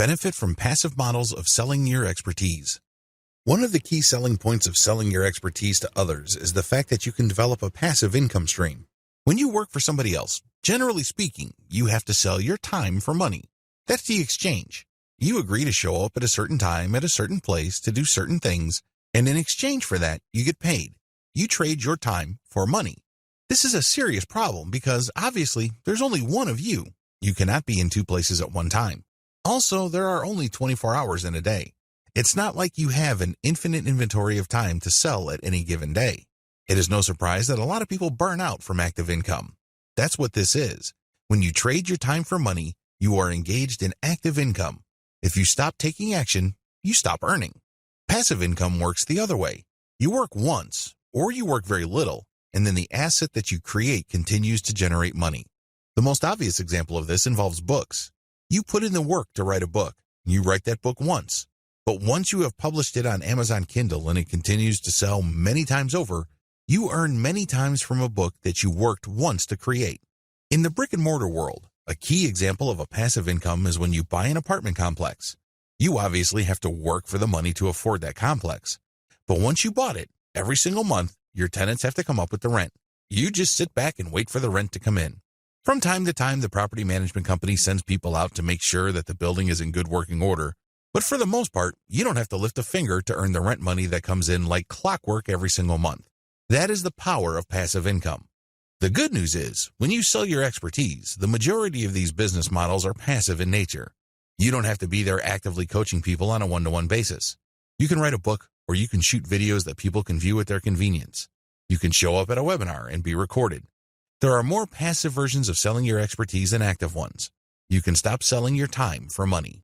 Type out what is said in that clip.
Benefit from passive models of selling your expertise. One of the key selling points of selling your expertise to others is the fact that you can develop a passive income stream. When you work for somebody else, generally speaking, you have to sell your time for money. That's the exchange. You agree to show up at a certain time at a certain place to do certain things, and in exchange for that, you get paid. You trade your time for money. This is a serious problem because, obviously, there's only one of you. You cannot be in two places at one time. Also, there are only 24 hours in a day. It's not like you have an infinite inventory of time to sell at any given day. It is no surprise that a lot of people burn out from active income. That's what this is. When you trade your time for money, you are engaged in active income. If you stop taking action, you stop earning. Passive income works the other way. You work once, or you work very little, and then the asset that you create continues to generate money. The most obvious example of this involves books. You put in the work to write a book. You write that book once. But once you have published it on Amazon Kindle and it continues to sell many times over, you earn many times from a book that you worked once to create. In the brick-and-mortar world, a key example of a passive income is when you buy an apartment complex. You obviously have to work for the money to afford that complex. But once you bought it, every single month, your tenants have to come up with the rent. You just sit back and wait for the rent to come in. From time to time, the property management company sends people out to make sure that the building is in good working order. But for the most part, you don't have to lift a finger to earn the rent money that comes in like clockwork every single month. That is the power of passive income. The good news is, when you sell your expertise, the majority of these business models are passive in nature. You don't have to be there actively coaching people on a one-to-one basis. You can write a book, or you can shoot videos that people can view at their convenience. You can show up at a webinar and be recorded. There are more passive versions of selling your expertise than active ones. You can stop selling your time for money.